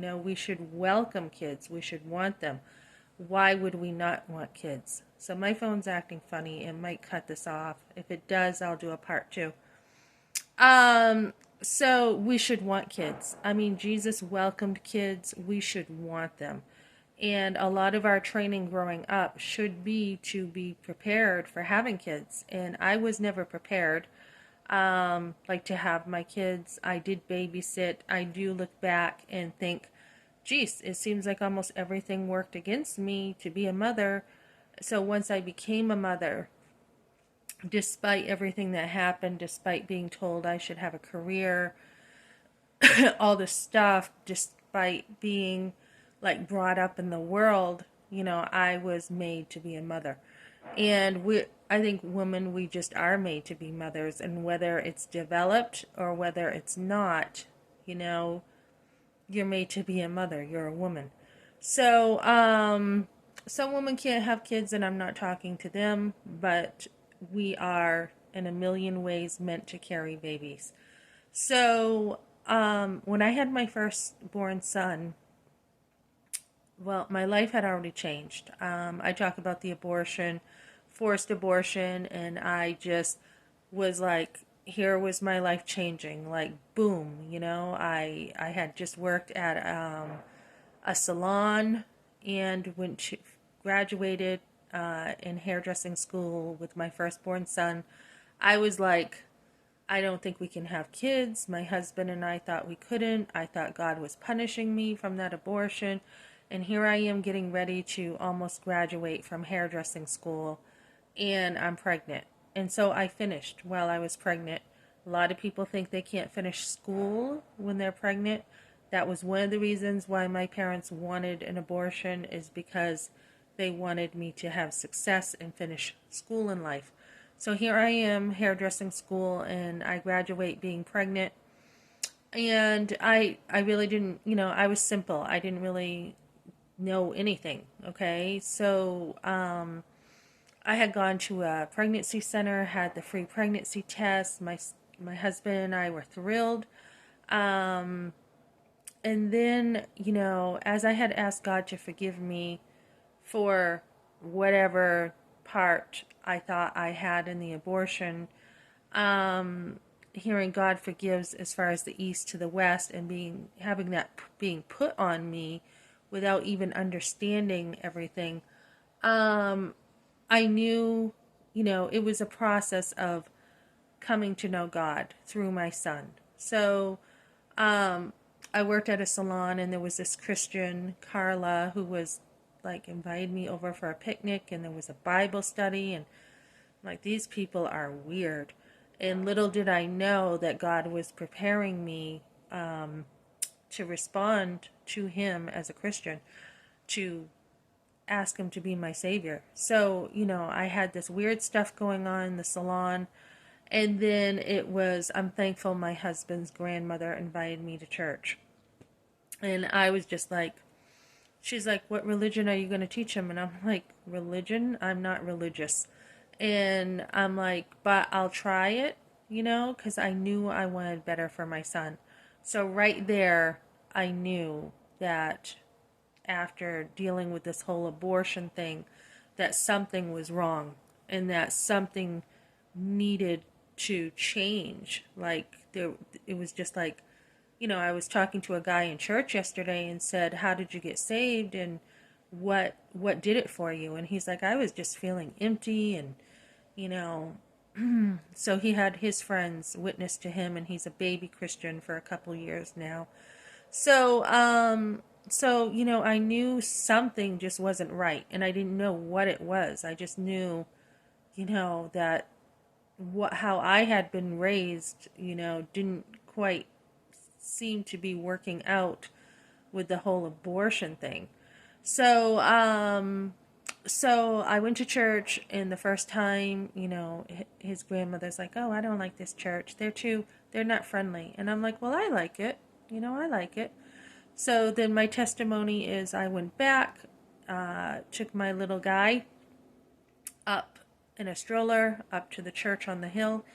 We should welcome kids. We should want them. Why would we not want kids? So my phone's acting funny. It might cut this off. If it does, I'll do a part two. Um, so we should want kids. I mean, Jesus welcomed kids. We should want them. And a lot of our training growing up should be to be prepared for having kids. And I was never prepared, like to have my kids. I did babysit. I do look back and think, geez, it seems like almost everything worked against me to be a mother. So once I became a mother, despite everything that happened, despite being told I should have a career, all this stuff, despite being like brought up in the world, I was made to be a mother. And I think women, we just are made to be mothers, and whether it's developed or whether it's not, you know, you're made to be a mother. You're a woman. So, some women can't have kids, and I'm not talking to them, but we are in a million ways meant to carry babies. So, when I had my firstborn son, well, my life had already changed. I talk about the abortion, forced abortion, and I just was like, here was my life changing. Like, boom, I had just worked at a salon and graduated in hairdressing school with my firstborn son. I was like, I don't think we can have kids. My husband and I thought we couldn't. I thought God was punishing me from that abortion. And here I am getting ready to almost graduate from hairdressing school, and I'm pregnant. And so I finished while I was pregnant. A lot of people think they can't finish school when they're pregnant. That was one of the reasons why my parents wanted an abortion, is because they wanted me to have success and finish school in life. So here I am, hairdressing school, and I graduate being pregnant. And I really didn't, I was simple. I didn't really know anything. Okay. So, I had gone to a pregnancy center, had the free pregnancy test. My husband and I were thrilled. Um, and then, as I had asked God to forgive me for whatever part I thought I had in the abortion, hearing God forgives as far as the east to the west, and having that being put on me without even understanding everything, I knew, it was a process of coming to know God through my son. So, um, I worked at a salon, and there was this Christian, Carla, who was like invited me over for a picnic, and there was a Bible study, and I'm like, these people are weird. And little did I know that God was preparing me to respond to Him as a Christian, to ask Him to be my Savior. So, I had this weird stuff going on in the salon. And then I'm thankful my husband's grandmother invited me to church. And I was just like, she's like, what religion are you going to teach him? And I'm like, religion? I'm not religious. And I'm like, but I'll try it, because I knew I wanted better for my son. So right there, I knew that after dealing with this whole abortion thing, that something was wrong, and that something needed to change. Like, it was just like, I was talking to a guy in church yesterday and said, how did you get saved, and what did it for you? And he's like, I was just feeling empty, and you know so he had his friends witness to him, and he's a baby Christian for a couple years now. So, I knew something just wasn't right, and I didn't know what it was. I just knew, that how I had been raised, didn't quite seem to be working out with the whole abortion thing. So, so I went to church, and the first time, his grandmother's like, "Oh, I don't like this church. They're not friendly." And I'm like, "Well, I like it. I like it." So then my testimony is, I went back, took my little guy up in a stroller up to the church on the hill.